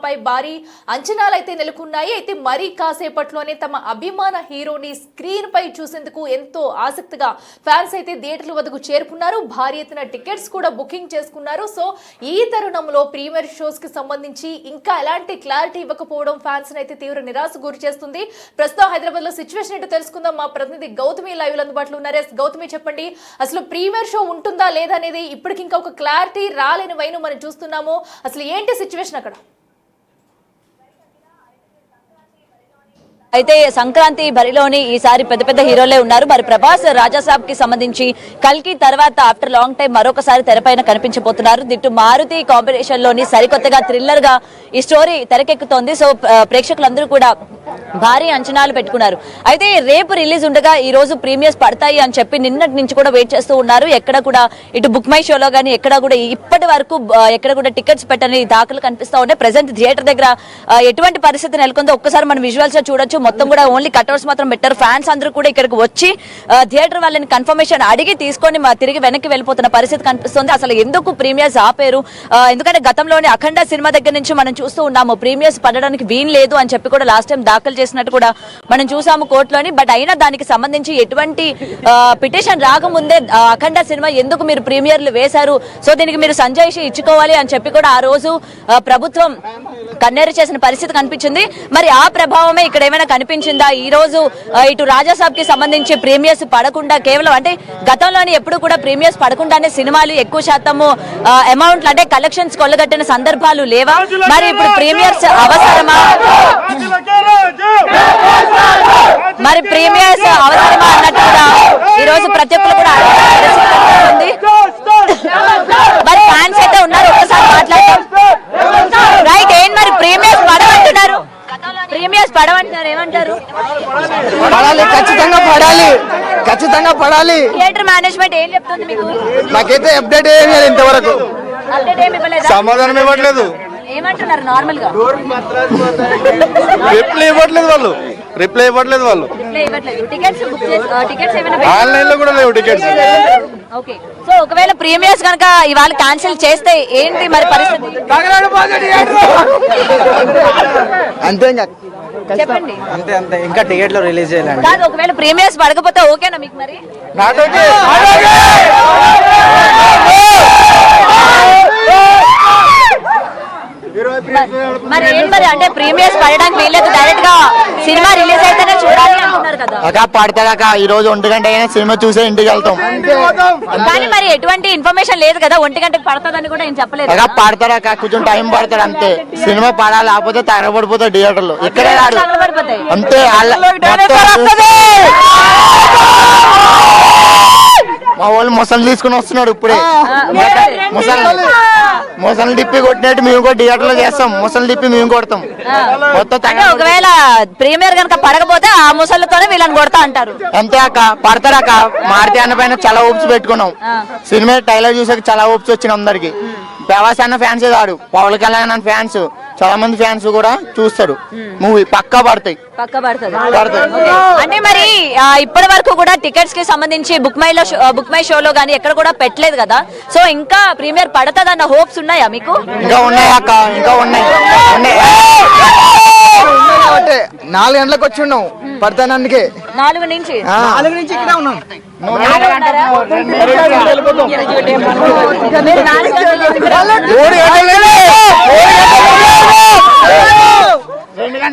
పై భారీ అంచనాలైతే నెలకొన్నాయి. అయితే మరీ కాసేపట్లోనే తమ అభిమాన హీరోని స్క్రీన్ పై చూసేందుకు ఎంతో ఆసక్తిగా ఫ్యాన్స్ అయితే థియేటర్ల వద్దకు చేరుకున్నారు. భారీ ఎత్తున టికెట్స్ కూడా బుకింగ్ చేసుకున్నారు. సో ఈ తరుణంలో ప్రీమియర్ షోస్ కి సంబంధించి ఇంకా ఎలాంటి క్లారిటీ ఇవ్వకపోవడం ఫ్యాన్స్ అయితే తీవ్ర నిరాశ గురి చేస్తుంది. ప్రస్తుతం హైదరాబాద్ లో సిచ్యువేషన్ ఏంటో తెలుసుకుందాం. మా ప్రతినిధి గౌతమి లైవ్ లో అందుబాటులో ఉన్నారు. గౌతమి, చెప్పండి, అసలు ప్రీమియర్ షో ఉంటుందా లేదా అనేది ఇప్పటికి ఇంకా ఒక క్లారిటీ రాలేని వైను మనం చూస్తున్నాము. అసలు ఏంటి సిచ్యువేషన్ అక్కడ? అయితే సంక్రాంతి బరిలోని ఈసారి పెద్ద పెద్ద హీరోలే ఉన్నారు. మరి ప్రభాస్ రాజాసాబ్ కి సంబంధించి కల్కి తర్వాత ఆఫ్టర్ లాంగ్ టైం మరొకసారి తెరపైన కనిపించబోతున్నారు. దిట్టు మారుతి కాంబినేషన్ లోని సరికొత్తగా థ్రిల్లర్ గా ఈ స్టోరీ తెరకెక్కుతోంది. సో ప్రేక్షకులందరూ కూడా భారీ అంచనాలు పెట్టుకున్నారు. అయితే రేపు రిలీజ్ ఉండగా ఈ రోజు ప్రీమియర్స్ పడతాయి అని చెప్పి నిన్నటి నుంచి కూడా వెయిట్ చేస్తూ ఉన్నారు. ఎక్కడ కూడా ఇటు బుక్ మై షోలో గానీ ఎక్కడ కూడా ఇప్పటి వరకు ఎక్కడ కూడా టికెట్స్ పెట్టని దాఖలు కనిపిస్తా ఉన్నాయి. ప్రెసెంట్ థియేటర్ దగ్గర ఎటువంటి పరిస్థితి నెలకొందో ఒక్కసారి మనం విజువల్స్ లో చూడొచ్చు. మొత్తం కూడా ఓన్లీ కట్అవుట్స్ మాత్రం పెట్టారు. ఫ్యాన్స్ అందరూ కూడా ఇక్కడికి వచ్చి థియేటర్ వాళ్ళని కన్ఫర్మేషన్ అడిగి తీసుకొని తిరిగి వెనక్కి వెళ్ళిపోతున్న పరిస్థితి కనిపిస్తుంది. అసలు ఎందుకు ప్రీమియర్స్ ఆపేరు? ఎందుకంటే గతంలోని అఖండ సినిమా దగ్గర నుంచి మనం చూస్తూ ఉన్నాము ప్రీమియర్స్ పడడానికి వీలు లేదు అని చెప్పి కూడా లాస్ట్ టైం దాఖలు చేసినట్టు కూడా మనం చూసాము కోర్టులోని. బట్ అయినా దానికి సంబంధించి ఎటువంటి పిటిషన్ రాకముందే అఖండ సినిమా ఎందుకు మీరు ప్రీమియర్లు వేశారు, సో దీనికి మీరు సంజాయిషి ఇచ్చుకోవాలి అని చెప్పి కూడా ఆ రోజు ప్రభుత్వం కన్నేరు చేసిన పరిస్థితి కనిపించింది. మరి ఆ ప్రభావమే ఇక్కడ ఏమైనా కనిపించిందా? ఈ రోజు ఇటు రాజాసాబ్ కి సంబంధించి ప్రీమియర్స్ పడకుండా కేవలం అంటే గతంలోని ఎప్పుడు కూడా ప్రీమియర్స్ పడకుండానే సినిమాలు ఎక్కువ శాతము అమౌంట్లు అంటే కలెక్షన్స్ కొల్లగట్టిన సందర్భాలు లేవా? మరి ఇప్పుడు ప్రీమియర్స్ అవసరమా? మరి ప్రీమియర్స్ అవసరమా అన్నట్టు కూడా ఈ రోజు ప్రతి ఒక్కరు కూడా మరి ఫ్యాన్స్ అయితే ఉన్నారు. ఒకసారి మాట్లాడతాం. రైట్, ఏంటి మరి ప్రీమియర్స్ పడమంటున్నారు? ప్రీమియర్స్ పడమంటున్నారు, ఏమంటారు? పడాలి, ఖచ్చితంగా పడాలి, ఖచ్చితంగా పడాలి. థియేటర్ మేనేజ్మెంట్ ఏం చెప్తుంది మీకు? నాకైతే అప్డేట్ ఏం లేదు, ఇంతవరకు అప్డేట్ ఏమి ఇవ్వలేదు, సమాధానం ఇవ్వట్లేదు. ఏమంటున్నారు? నార్మల్ గా రిప్లై ఇవ్వట్లేదు వాళ్ళు, రిప్లై ఇవ్వట్లేదు వాళ్ళు. ఆన్లైన్ లో కూడా లేవు టికెట్స్. ఓకే, సో ఒకవేళ ప్రీమియర్స్ కనుక ఇవాళ క్యాన్సిల్ చేస్తే ఏంటి మరి పరిస్థితి? అంతే చెప్పండి. అంతే అంతే, ఇంకా టికెట్లు రిలీజ్ చేయాలండి. కాదు, ఒకవేళ ప్రీమియర్స్ పడకపోతే ఓకేనా మీకు? మరి మరి ఏంటి మరి అంటే ప్రీమియర్స్ పడడానికి వీళ్ళకి డైరెక్ట్ గా సినిమా రిలీజ్ అయితేనే చూడాలి అంటున్నారు కదా. అక్క పడతాక ఈ రోజు 1 గంట అయినా సినిమా చూసే ఇంటికి వెళ్తాం. కానీ మరి ఎటువంటి ఇన్ఫర్మేషన్ లేదు కదా 1 గంటకి పడతాదని కూడా ఏం చెప్పలేదు. అక్క పడతారక్క, కొంచెం టైం పడతారు అంతే. సినిమా పడాలి, లేకపోతే తగలబడిపోతాయి థియేటర్ లో. ఇక్కడే రాడు అంతే. మా వాళ్ళు మొసలు తీసుకుని వస్తున్నాడు ఇప్పుడే. మొసలు తిప్పి కొట్టినట్టు మేము కూడా థియేటర్ లో చేస్తాం. మొసలు తిప్పి మేము కొడతాం మొత్తం. ఒకవేళ ప్రీమియర్ కనుక పడకపోతే ఆ ముసళ్ళతోనే వీళ్ళని కొడతా అంటారు. అంతే అక్క, పడతారక్క. మారుతి అన్న పైన చాలా హోప్స్ పెట్టుకున్నాం. సినిమా ట్రైలర్ చూసాక చాలా హోప్స్ వచ్చిన అందరికి. ప్రభాస్ అన్న ఫ్యాన్స్ కాదు, పవన్ కళ్యాణ్ అన్న ఫ్యాన్స్, చాలా మంది ఫ్యాన్స్ కూడా చూస్తారు. మూవీ పక్కా పడతాయి. అంటే మరి ఇప్పటి వరకు కూడా టికెట్స్ కి సంబంధించి బుక్ మై షోలో గానీ ఎక్కడ కూడా పెట్టలేదు కదా. సో ఇంకా ప్రీమియర్ పడతాదన్న హోప్స్ ఉన్నాయా మీకు? ఇంకా ఉన్నాయి అక్క, ఇంకా ఉన్నాయి. 4 గంటలకు వచ్చి ఉన్నాం పడతానందుకే. 4 నుంచి ఇక్కడ ఉన్నాం.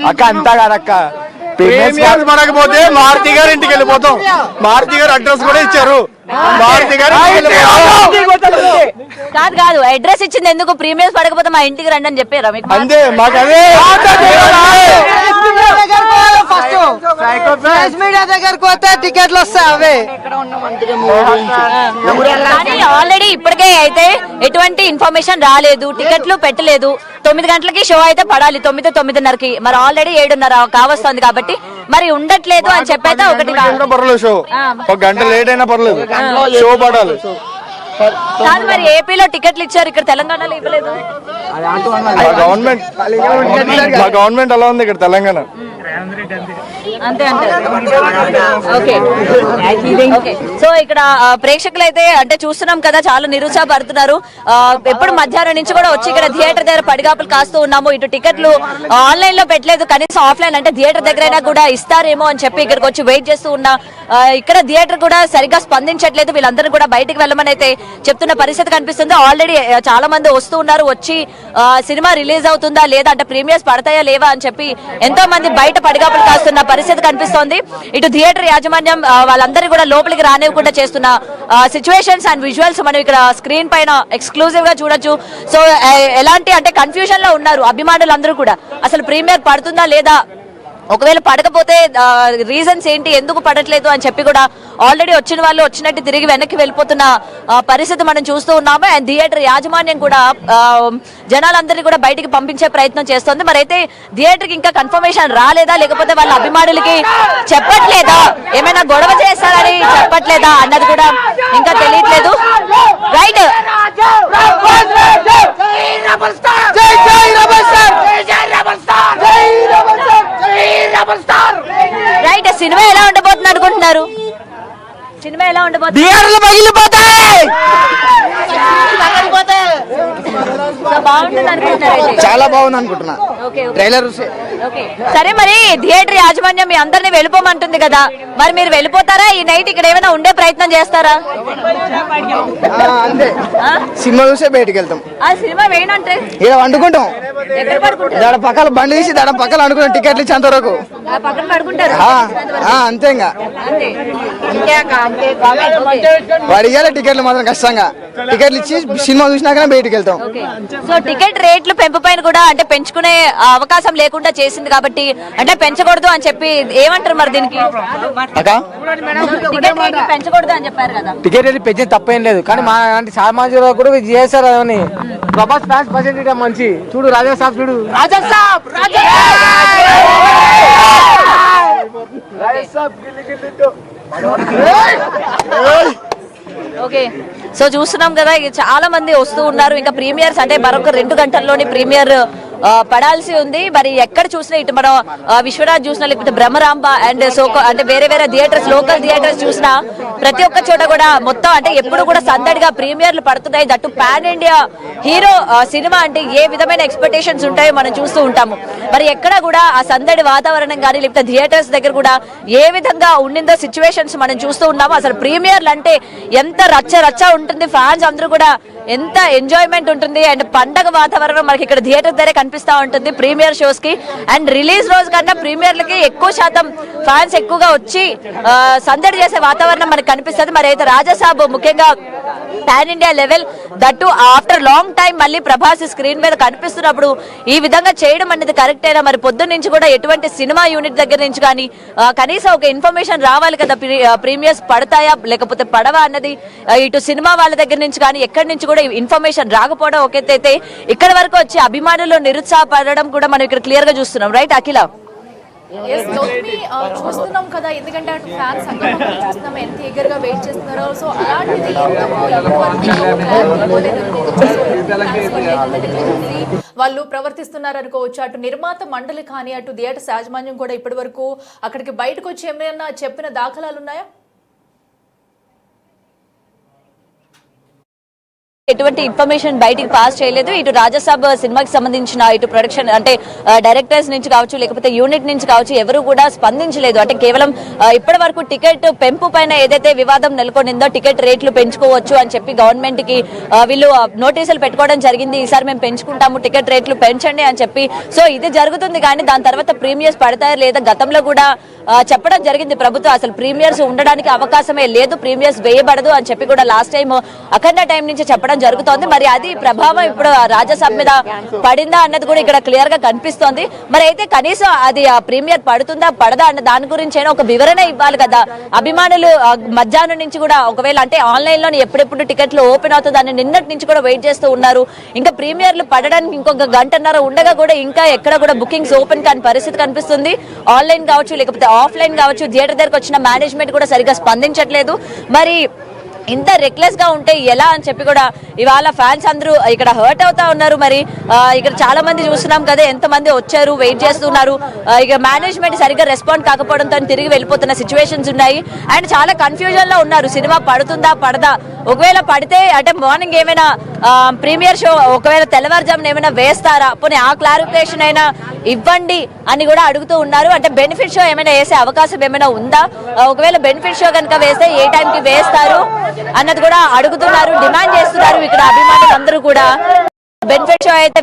అక్క అంతా కాదక్క, పడకపోతే మారుతి గారి ఇంటికి వెళ్ళిపోతాం. మారుతి గారు అడ్రస్ కూడా ఇచ్చారు. మారుతి గారు కాదు అడ్రస్ ఇచ్చింది ఎందుకు? ప్రీమియర్స్ పడకపోతే మా ఇంటికి రండి అని చెప్పారా మీకు? అంతే, మాకు అదే. మీడియా దగ్గరకు పోతే టికెట్లు వస్తాయి అవే. కానీ ఆల్రెడీ ఇప్పటికే అయితే ఎటువంటి ఇన్ఫర్మేషన్ రాలేదు, టికెట్లు పెట్టలేదు. 9 గంటలకి షో అయితే పడాలి, 9, 9:30కి. మరి ఆల్రెడీ 7:30 కావస్తుంది కాబట్టి మరి ఉండట్లేదు అని చెప్పైతే ఒకటి. పర్లేదు, షో 1 గంట లేట్ అయినా పర్లేదు, షో పడాలి. కాదు మరి ఏపీలో టికెట్లు ఇచ్చారు, ఇక్కడ తెలంగాణలో ఇవ్వలేదు. గవర్నమెంట్ అలా ఉంది ఇక్కడ తెలంగాణ. అంతే అంటారు. Okay okay. సో ఇక్కడ ప్రేక్షకులు అయితే అంటే చూస్తున్నాం కదా, చాలా నిరుత్సాహపడుతున్నారు. ఎప్పుడు మధ్యాహ్నం నుంచి కూడా వచ్చి ఇక్కడ థియేటర్ దగ్గర పడిగాపులు కాస్తూ ఉన్నాము. ఇటు టికెట్లు ఆన్లైన్ లో పెట్టలేదు, కనీసం ఆఫ్లైన్ అంటే థియేటర్ దగ్గరైనా కూడా ఇస్తారేమో అని చెప్పి ఇక్కడికి వచ్చి వెయిట్ చేస్తూ ఉన్నా. ఇక్కడ థియేటర్ కూడా సరిగ్గా స్పందించట్లేదు. వీళ్ళందరూ కూడా బయటకు వెళ్ళమని అయితే చెప్తున్న పరిస్థితి కనిపిస్తుంది. ఆల్రెడీ చాలా మంది వస్తూ ఉన్నారు, వచ్చి సినిమా రిలీజ్ అవుతుందా లేదా అంటే ప్రీమియర్స్ పడతాయా లేవా అని చెప్పి ఎంతో మంది బయట పడిగాపులు కాస్తున్న పరిస్థితి కనిపిస్తోంది. ఇటు థియేటర్ యాజమాన్యం వాళ్ళందరూ కూడా లోపలికి రానివ్వకుండా చేస్తున్న సిచ్యువేషన్స్ అండ్ విజువల్స్ మనం ఇక్కడ స్క్రీన్ పైన ఎక్స్క్లూజివ్ గా చూడొచ్చు. సో ఎలాంటి అంటే కన్ఫ్యూజన్ లో ఉన్నారు అభిమానులందరూ కూడా, అసలు ప్రీమియర్ పడుతుందా లేదా, ఒకవేళ పడకపోతే రీజన్స్ ఏంటి, ఎందుకు పడట్లేదు అని చెప్పి కూడా ఆల్రెడీ వచ్చిన వాళ్ళు వచ్చినట్టు తిరిగి వెనక్కి వెళ్ళిపోతున్న పరిస్థితి మనం చూస్తూ ఉన్నాము. అండ్ థియేటర్ యాజమాన్యం కూడా జనాలందరినీ కూడా బయటికి పంపించే ప్రయత్నం చేస్తోంది. మరి అయితే థియేటర్ కి ఇంకా కన్ఫర్మేషన్ రాలేదా, లేకపోతే వాళ్ళ అభిమానులకి చెప్పట్లేదా, ఏమైనా గొడవ చేస్తారని చెప్పట్లేదా అన్నది కూడా ఇంకా తెలియట్లేదు. Right, right. సినిమా ఎలా ఉండబోతుంది అనుకుంటున్నారు? సినిమా ఎలా ఉండబోతుంది? బాగుంటుంది అనుకుంటున్నారు? చాలా బాగుంది అనుకుంటున్నా. ట్రైలర్ సరే, మరి థియేటర్ యాజమాన్యం మీ అందరినీ వెళ్ళిపోమంటుంది కదా, మరి మీరు వెళ్ళిపోతారా? ఈ నైట్ ఇక్కడ ఏమైనా ఉండే ప్రయత్నం చేస్తారా? అంతే, సినిమా చూసే బయటకు వెళ్తాం. ఆ సినిమా వేయనంటే ఇక్కడ వండుకుంటాం, ఎక్కడ పడుకుంటారు? దాడ పక్కన బండి తీసి దాడ పక్కన అనుకున్నాం, టికెట్లు ఇచ్చేంత వరకు పక్కన పడుకుంటారు. అంతే. ఇంకా అంతే. వాడు ఇవ్వాలి టికెట్లు మాత్రం కష్టంగా, టికెట్లు ఇచ్చి సినిమా చూసినాకనే బయటకు వెళ్తాం. సో టికెట్ రేట్లు పెంపు పైన కూడా అంటే పెంచుకునే అవకాశం లేకుండా చేసింది కాబట్టి అంటే పెంచకూడదు అని చెప్పి ఏమంటారు మరి దీనికి? టికెట్ రేట్లు పెంచకూడదు అని చెప్పారు కదా. టికెట్ రేట్లు పెంచిన తప్పేం లేదు, కానీ మా అంటే సామాజిక కూడా చేస్తారు అని. ప్రభాస్ ఫ్యాన్స్ పర్సెంట్ మంచి చూడు, రాజా సాబ్ చూడు, రాజా సాబ్ ఓకే. సో చూస్తున్నాం కదా, చాలా మంది వస్తూ ఉన్నారు. ఇంకా ప్రీమియర్స్ అంటే మరొక 2 గంటల్లోని ప్రీమియర్ పడాల్సి ఉంది. మరి ఎక్కడ చూసినా ఇటు మనం విశ్వనాథ్ చూసినా, లేకపోతే బ్రహ్మరాంబ అండ్ అంటే వేరే వేరే థియేటర్స్, లోకల్ థియేటర్స్ చూసినా ప్రతి ఒక్క చోట కూడా మొత్తం అంటే ఎప్పుడు కూడా సందడిగా ప్రీమియర్లు పడుతున్నాయి. That pan India hero cinema అంటే ఏ విధమైన ఎక్స్పెక్టేషన్స్ ఉంటాయో మనం చూస్తూ ఉంటాము. మరి ఎక్కడ కూడా ఆ సందడి వాతావరణం కానీ లేకపోతే థియేటర్స్ దగ్గర కూడా ఏ విధంగా ఉండిందో సిచ్యువేషన్స్ మనం చూస్తూ ఉన్నాము. అసలు ప్రీమియర్లు అంటే ఎంత రచ్చ రచ్చ ఉంటుంది, ఫ్యాన్స్ అందరూ కూడా ఎంత ఎంజాయ్మెంట్ ఉంటుంది. అండ్ పండగ వాతావరణం మనకి ఇక్కడ థియేటర్ దగ్గర కనిపిస్తా ఉంటుంది ప్రీమియర్ షోస్ కి. అండ్ రిలీజ్ రోజు కన్నా ప్రీమియర్లకి ఎక్కువ శాతం ఫ్యాన్స్ ఎక్కువగా వచ్చి సందడి చేసే వాతావరణం మనకి కనిపిస్తుంది. మరి అయితే రాజాసాబ్ ముఖ్యంగా pan India level, that after long time మళ్ళీ ప్రభాస్ స్క్రీన్ మీద కనిపిస్తున్నప్పుడు ఈ విధంగా చేయడం అనేది కరెక్ట్ అయినా, మరి పొద్దున్న నుంచి కూడా ఎటువంటి సినిమా యూనిట్ దగ్గర నుంచి కానీ కనీసం ఒక ఇన్ఫర్మేషన్ రావాలి కదా, ప్రీమియర్స్ పడతాయా లేకపోతే పడవా అన్నది ఇటు సినిమా వాళ్ళ దగ్గర నుంచి కానీ ఎక్కడి నుంచి కూడా ఇన్ఫర్మేషన్ రాకపోవడం ఒక ఎత్తైతే, ఇక్కడ వరకు వచ్చి అభిమానులు నిరుత్సాహపడడం కూడా మనం ఇక్కడ క్లియర్ గా చూస్తున్నాం. రైట్ అఖిల? చూస్తున్నాం కదా, ఎందుకంటే అటు ఫ్యాన్స్ చూస్తున్నాం ఎంత ఈగర్ గా వెయిట్ చేస్తున్నారో. సో అలాంటిది వాళ్ళు ప్రవర్తిస్తున్నారు అనుకోవచ్చు. అటు నిర్మాత మండలి కానీ అటు థియేటర్స్ యాజమాన్యం కూడా ఇప్పటి వరకు అక్కడికి బయటకు వచ్చి ఏమైనా చెప్పిన దాఖలాలు ఉన్నాయా? ఎటువంటి ఇన్ఫర్మేషన్ బయటికి పాస్ చేయలేదు. ఇటు రాజాసాబ్ సినిమాకి సంబంధించిన ఇటు ప్రొడక్షన్ అంటే డైరెక్టర్స్ నుంచి కావచ్చు లేకపోతే యూనిట్ నుంచి కావచ్చు ఎవరు కూడా స్పందించలేదు. అంటే కేవలం ఇప్పటి వరకు టికెట్ పెంపు పైన ఏదైతే వివాదం నెలకొనిందో, టికెట్ రేట్లు పెంచుకోవచ్చు అని చెప్పి గవర్నమెంట్ కి వీళ్ళు నోటీసులు పెట్టుకోవడం జరిగింది. ఈసారి మేము పెంచుకుంటాము, టికెట్ రేట్లు పెంచండి అని చెప్పి. సో ఇది జరుగుతుంది, కానీ దాని తర్వాత ప్రీమియర్స్ పడతాయో లేదా గతంలో కూడా చెప్పడం జరిగింది ప్రభుత్వం. అసలు ప్రీమియర్స్ ఉండడానికి అవకాశమే లేదు, ప్రీమియర్స్ వేయబడదు అని చెప్పి కూడా లాస్ట్ టైం అఖండ టైం నుంచి చెప్పడం జరుగుతోంది. మరి అది ప్రభావం ఇప్పుడు రాజాసాబ్ మీద పడిందా అన్నది కూడా ఇక్కడ క్లియర్ గా కనిపిస్తోంది. మరి అయితే కనీసం అది ప్రీమియర్ పడుతుందా పడదా అన్న దాని గురించి ఒక వివరణ ఇవ్వాలి కదా. అభిమానులు మధ్యాహ్నం నుంచి కూడా ఒకవేళ అంటే ఆన్లైన్ లో ఎప్పుడెప్పుడు టికెట్లు ఓపెన్ అవుతుంది అని నిన్నటి నుంచి కూడా వెయిట్ చేస్తూ ఉన్నారు. ఇంకా ప్రీమియర్లు పడడానికి ఇంకొక గంటన్నర ఉండగా కూడా ఇంకా ఎక్కడ కూడా బుకింగ్స్ ఓపెన్ కాని పరిస్థితి కనిపిస్తుంది. ఆన్లైన్ కావచ్చు లేకపోతే ఆఫ్లైన్ కావచ్చు, థియేటర్ దగ్గరకు వచ్చిన మేనేజ్మెంట్ కూడా సరిగ్గా స్పందించట్లేదు. మరి ఇంత రెక్లెస్ గా ఉంటే ఎలా అని చెప్పి కూడా ఇవాళ ఫ్యాన్స్ అందరూ ఇక్కడ హర్ట్ అవుతా ఉన్నారు. మరి ఇక్కడ చాలా మంది చూస్తున్నాం కదా, ఎంత మంది వచ్చారు, వెయిట్ చేస్తున్నారు. ఇక మేనేజ్మెంట్ సరిగ్గా రెస్పాండ్ కాకపోవడంతో తిరిగి వెళ్ళిపోతున్న సిచ్యువేషన్స్ ఉన్నాయి. అండ్ చాలా కన్ఫ్యూజన్ లో ఉన్నారు, సినిమా పడుతుందా పడదా, ఒకవేళ పడితే అంటే మార్నింగ్ ఏమైనా ప్రీమియర్ షో ఒకవేళ తెల్లవారుజామున ఏమైనా వేస్తారా, పోనీ ఆ క్లారిఫికేషన్ అయినా ఇవ్వండి అని కూడా అడుగుతూ ఉన్నారు. అంటే బెనిఫిట్ షో ఏమైనా వేసే అవకాశం ఏమైనా ఉందా, ఒకవేళ బెనిఫిట్ షో కనుక వేస్తే ఏ టైంకి వేస్తారు అన్నది కూడా అడుగుతున్నారు, డిమాండ్ చేస్తున్నారు ఇక్కడ అభిమానులు అందరూ కూడా. బెనిఫిట్ షో అయితే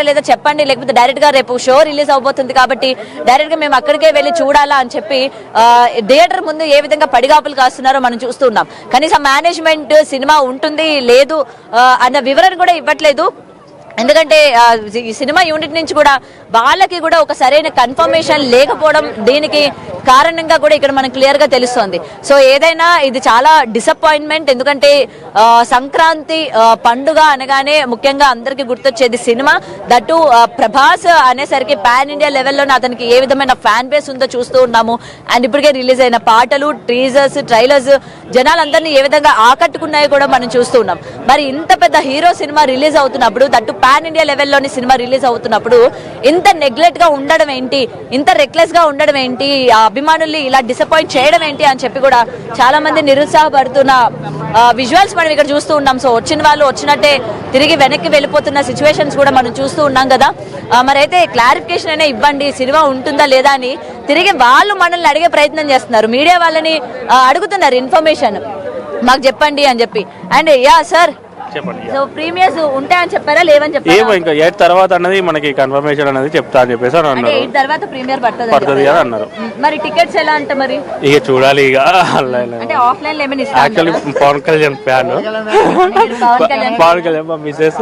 లేదా చెప్పండి, లేకపోతే డైరెక్ట్ గా రేపు షో రిలీజ్ అవబోతుంది కాబట్టి డైరెక్ట్ గా మేము అక్కడికే వెళ్ళి చూడాలా అని చెప్పి థియేటర్ ముందు ఏ విధంగా పడిగాపులు కాస్తున్నారో మనం చూస్తున్నాం. కనీసం మేనేజ్మెంట్ సినిమా ఉంటుంది లేదు అన్న వివరణ కూడా ఇవ్వట్లేదు. ఎందుకంటే ఈ సినిమా యూనిట్ నుంచి కూడా వాళ్ళకి కూడా ఒక సరైన కన్ఫర్మేషన్ లేకపోవడం దీనికి కారణంగా కూడా ఇక్కడ మనకు క్లియర్ గా తెలుస్తోంది. సో ఏదైనా ఇది చాలా డిసప్పాయింట్మెంట్. ఎందుకంటే సంక్రాంతి పండుగ అనగానే ముఖ్యంగా అందరికి గుర్తొచ్చేది సినిమా. దట్టు ప్రభాస్ అనేసరికి పాన్ ఇండియా లెవెల్లోనే అతనికి ఏ విధమైన ఫ్యాన్ బేస్ ఉందో చూస్తూ ఉన్నాము. అండ్ ఇప్పటికే రిలీజ్ అయిన పాటలు, టీజర్స్, ట్రైలర్స్ జనాలందరినీ ఏ విధంగా ఆకట్టుకున్నాయో కూడా మనం చూస్తూ ఉన్నాం. మరి ఇంత పెద్ద హీరో సినిమా రిలీజ్ అవుతున్నప్పుడు, దట్టు పాన్ ఇండియా లెవెల్లోని సినిమా రిలీజ్ అవుతున్నప్పుడు ఇంత నెగ్లెక్ట్ గా ఉండడం ఏంటి, ఇంత రెక్లెస్ గా ఉండడం ఏంటి, ఆ అభిమానుల్ని ఇలా డిసప్పాయింట్ చేయడం ఏంటి అని చెప్పి కూడా చాలా మంది నిరుత్సాహపడుతున్న విజువల్స్ మనం ఇక్కడ చూస్తూ ఉన్నాం. సో వచ్చిన వాళ్ళు వచ్చినట్టే తిరిగి వెనక్కి వెళ్ళిపోతున్న సిచ్యువేషన్స్ కూడా మనం చూస్తూ ఉన్నాం కదా. మరైతే క్లారిఫికేషన్ అయినా ఇవ్వండి, సినిమా ఉంటుందా లేదా అని తిరిగి వాళ్ళు మనల్ని అడిగే ప్రయత్నం చేస్తున్నారు. మీడియా వాళ్ళని అడుగుతున్నారు ఇన్ఫర్మేషన్ మాకు చెప్పండి అని చెప్పి. అండ్ యా సార్, చెప్పండి. సో ప్రీమియర్స్ ఉంటాయని చెప్పారా, లేవని చెప్పారా? ఏమో ఇంకా 8 తర్వాత అన్నది మనకి కన్ఫర్మేషన్ అనేది చెప్తా అని చెప్పేసి అని అన్నారు. 8 తర్వాత ప్రీమియర్ పడుతుంది అని అన్నారు. మరి టికెట్స్ ఎలా అంటే మరి ఇక చూడాలి. ఇక అంటే ఆఫ్లైన్ లో ఏమైనా ఇస్తారా? యాక్చువల్లీ పవన్ కళ్యాణ్ ఫ్యాన్, పవన్ కళ్యాణ్ మా Mrs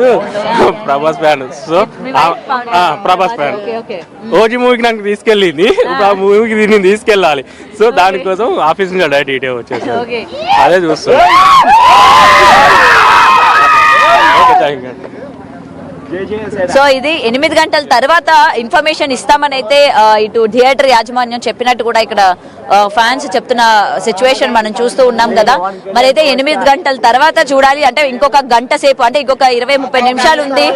Prabhas fan. So Prabhas fan OG మూవీకి నాకు తీసుకెళ్ళింది, ఇప్పుడు ఆ మూవీకి దీన్ని తీసుకెళ్ళాలి. సో దానికోసం ఆఫీస్ నుంచి డైరెక్ట్ ఇటే వచ్చేసారు. అదే చూస్తున్నా. సో ఇది 8 గంటల తర్వాత ఇన్ఫర్మేషన్ ఇస్తామని అయితే ఇటు థియేటర్ యాజమాన్యం చెప్పినట్టు కూడా ఇక్కడ ఫ్యాన్స్ చెప్తున్న సిచ్యువేషన్ మనం చూస్తూ ఉన్నాం కదా. మరి అయితే 8 గంటల తర్వాత చూడాలి. అంటే ఇంకొక గంట సేపు, అంటే ఇంకొక 20-30 నిమిషాలు ఉంది.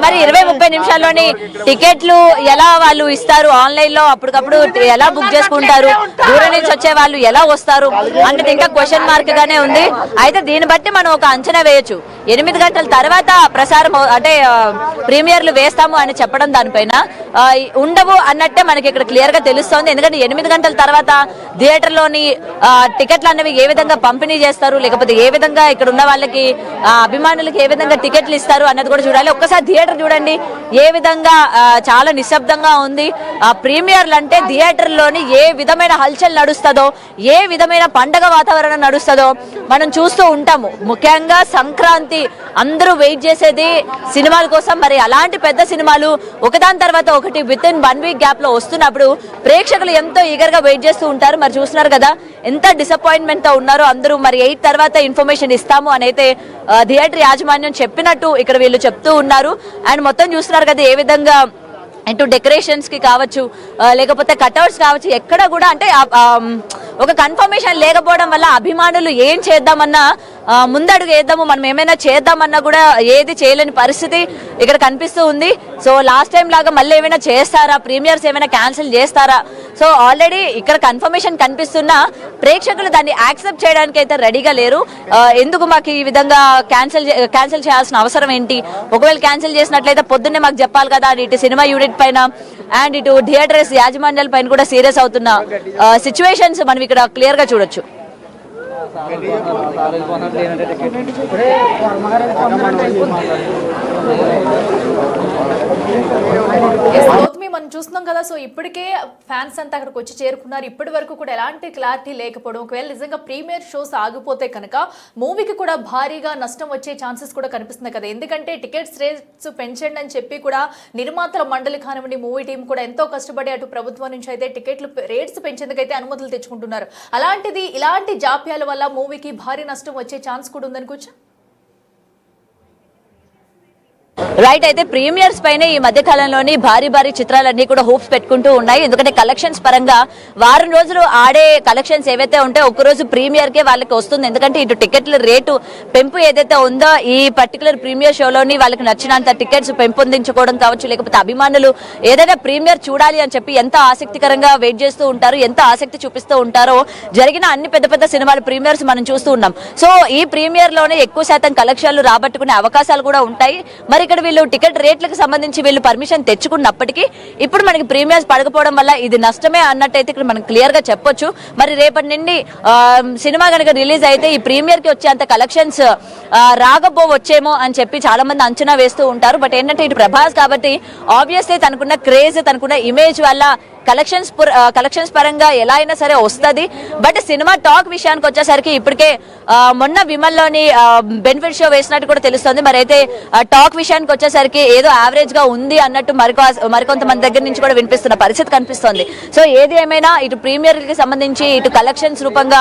మరి 20-30 నిమిషాల్లోని టికెట్లు ఎలా వాళ్ళు ఇస్తారు, ఆన్లైన్ లో అప్పటికప్పుడు ఎలా బుక్ చేసుకుంటారు, దూరం నుంచి వచ్చే వాళ్ళు ఎలా వస్తారు అన్నది ఇంకా క్వశ్చన్ మార్క్ గానే ఉంది. అయితే దీన్ని బట్టి మనం ఒక అంచనా వేయొచ్చు. 8 గంటల తర్వాత ప్రసారం అంటే ప్రీమియర్లు వేస్తాము అని చెప్పడం దానిపైన ఉండవు అన్నట్టే మనకి ఇక్కడ క్లియర్ గా తెలుస్తోంది. ఎందుకంటే 8 గంటల తర్వాత థియేటర్ లోని టికెట్లు అనేవి ఏ విధంగా పంపిణీ చేస్తారు, లేకపోతే ఏ విధంగా ఇక్కడ ఉన్న వాళ్ళకి అభిమానులకి ఏ విధంగా టికెట్లు ఇస్తారు అన్నది కూడా చూడాలి. ఒక్కసారి థియేటర్ చూడండి ఏ విధంగా చాలా నిశ్శబ్దంగా ఉంది. ప్రీమియర్లు అంటే థియేటర్ లోని ఏ విధమైన హల్చల్ నడుస్తుందో, ఏ విధమైన పండగ వాతావరణం నడుస్తుందో మనం చూస్తూ ఉంటాము. ముఖ్యంగా సంక్రాంతి అందరూ వెయిట్ చేసేది సినిమాల కోసం. మరి అలాంటి పెద్ద సినిమాలు ఒకదాని తర్వాత ఒకటి విత్ ఇన్ 1 వీక్ గ్యాప్ లో వస్తున్నప్పుడు ప్రేక్షకులు ఎంతో ఈగర్ గా వెయిట్ చేస్తూ ఉంటారు. మరి చూస్తున్నారు కదా ఎంత డిసప్పాయింట్మెంట్ తో ఉన్నారో అందరూ. మరి 8 తర్వాత ఇన్ఫర్మేషన్ ఇస్తాము అని అయితే థియేటర్ యాజమాన్యం చెప్పినట్టు ఇక్కడ వీళ్ళు చెప్తూ ఉన్నారు. అండ్ మొత్తం చూస్తున్నారు కదా ఏ విధంగా ఇటు డెకరేషన్స్ కి కావచ్చు, లేకపోతే కట్అవుట్స్ కావచ్చు, ఎక్కడ కూడా అంటే ఒక కన్ఫర్మేషన్ లేకపోవడం వల్ల అభిమానులు ఏం చేద్దామన్నా ముందడుగు వేద్దాము, మనం ఏమైనా చేద్దామన్నా కూడా ఏది చేయలేని పరిస్థితి ఇక్కడ కనిపిస్తూ ఉంది. సో లాస్ట్ టైం లాగా మళ్ళీ ఏమైనా చేస్తారా, ప్రీమియర్స్ ఏమైనా క్యాన్సిల్ చేస్తారా? సో ఆల్రెడీ ఇక్కడ కన్ఫర్మేషన్ కనిపిస్తున్నా ప్రేక్షకులు దాన్ని యాక్సెప్ట్ చేయడానికి అయితే రెడీగా లేరు. ఎందుకు మాకు ఈ విధంగా క్యాన్సిల్ చేయాల్సిన అవసరం ఏంటి? ఒకవేళ క్యాన్సిల్ చేసినట్లయితే పొద్దున్నే మాకు చెప్పాలి కదా. ఇటు సినిమా యూనిట్ పైన అండ్ ఇటు థియేటర్స్ యాజమాన్యాల పైన కూడా సీరియస్ అవుతున్న సిచ్యువేషన్స్ మనం ఇక్కడ క్లియర్ గా చూడొచ్చు. మనం చూస్తున్నాం కదా. సో ఇప్పటికే ఫ్యాన్స్ అంతా అక్కడికి వచ్చి చేరుకున్నారు. ఇప్పటి వరకు కూడా ఎలాంటి క్లారిటీ లేకపోవడం, ఒకవేళ నిజంగా ప్రీమియర్ షోస్ ఆగిపోతే కనుక మూవీకి కూడా భారీగా నష్టం వచ్చే ఛాన్సెస్ కూడా కనిపిస్తుంది కదా. ఎందుకంటే టికెట్స్ రేట్స్ పెంచండి అని చెప్పి కూడా నిర్మాతల మండలి కానివ్వండి, మూవీ టీం కూడా ఎంతో కష్టపడి అటు ప్రభుత్వం నుంచి అయితే టికెట్లు రేట్స్ పెంచేందుకైతే అనుమతులు తెచ్చుకుంటున్నారు. అలాంటిది ఇలాంటి జాప్యాల వల్ల మూవీకి భారీ నష్టం వచ్చే ఛాన్స్ కూడా ఉందనుకోవచ్చు. రైట్, అయితే ప్రీమియర్స్ పైన ఈ మధ్య కాలంలోని భారీ భారీ చిత్రాలన్నీ కూడా హోప్స్ పెట్టుకుంటూ ఉన్నాయి. ఎందుకంటే కలెక్షన్స్ పరంగా వారం రోజులు ఆడే కలెక్షన్స్ ఏవైతే ఉంటాయో ఒక్కరోజు ప్రీమియర్ కే వాళ్ళకి వస్తుంది. ఎందుకంటే ఇటు టికెట్ల రేటు పెంపు ఏదైతే ఉందో ఈ పర్టికులర్ ప్రీమియర్ షోలోని వాళ్ళకి నచ్చినంత టికెట్స్ పెంపొందించుకోవడం కావచ్చు, లేకపోతే అభిమానులు ఏదైనా ప్రీమియర్ చూడాలి అని చెప్పి ఎంత ఆసక్తికరంగా వెయిట్ చేస్తూ ఉంటారు, ఎంత ఆసక్తి చూపిస్తూ ఉంటారో జరిగిన అన్ని పెద్ద పెద్ద సినిమాల ప్రీమియర్స్ మనం చూస్తూ ఉన్నాం. సో ఈ ప్రీమియర్ లోనే ఎక్కువ శాతం కలెక్షన్లు రాబట్టుకునే అవకాశాలు కూడా ఉంటాయి. మరి ఇక్కడ వీళ్ళు టికెట్ రేట్లకు సంబంధించి వీళ్ళు పర్మిషన్ తెచ్చుకున్నప్పటికీ ఇప్పుడు మనకి ప్రీమియర్స్ పడకపోవడం వల్ల ఇది నష్టమే అన్నట్టయితే ఇక్కడ మనం క్లియర్ గా చెప్పొచ్చు. మరి రేపటి నుండి సినిమా కనుక రిలీజ్ అయితే ఈ ప్రీమియర్ కి వచ్చేంత కలెక్షన్స్ రాకపోవచ్చేమో అని చెప్పి చాలా మంది అంచనా వేస్తూ ఉంటారు. బట్ ఏంటంటే ఇటు ప్రభాస్ కాబట్టి ఆబ్వియస్లీ తనకున్న క్రేజ్, తనకున్న ఇమేజ్ వల్ల కలెక్షన్స్ పరంగా ఎలా అయినా సరే వస్తుంది. బట్ సినిమా టాక్ విషయానికి వచ్చేసరికి ఇప్పటికే మొన్న విమల్లోని బెనిఫిట్ షో వేసినట్టు కూడా తెలుస్తుంది. మరి అయితే టాక్ విషయానికి వచ్చేసరికి ఏదో యావరేజ్ గా ఉంది అన్నట్టు మరికొంతమంది దగ్గర నుంచి కూడా వినిపిస్తున్న పరిస్థితి కనిపిస్తోంది. సో ఏది ఏమైనా ఇటు ప్రీమియర్ కి సంబంధించి ఇటు కలెక్షన్స్ రూపంగా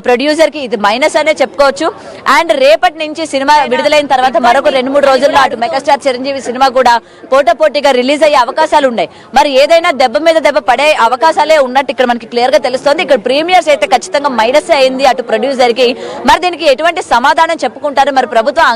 ప్రొడ్యూసర్ కి ఇది మైనస్ అనే చెప్పుకోవచ్చు. అండ్ రేపటి నుంచి సినిమా విడుదలైన తర్వాత మరొక 2-3 రోజుల్లో అటు మెగాస్టార్ చిరంజీవి సినిమా కూడా పోటాపోటీగా రిలీజ్ అయ్యే అవకాశాలు ఉన్నాయి. మరి ఏదైనా దెబ్బ మీద దెబ్బ పడే అవకాశాలే ఉన్నట్టు ఇక్కడ మనకి క్లియర్ గా తెలుస్తోంది. ఇక్కడ ప్రీమియర్స్ అయితే ఖచ్చితంగా మైనస్ అయింది అటు ప్రొడ్యూసర్ కి. మరి దీనికి ఎటువంటి సమాధానం చెప్పుకుంటారు, మరి ప్రభుత్వం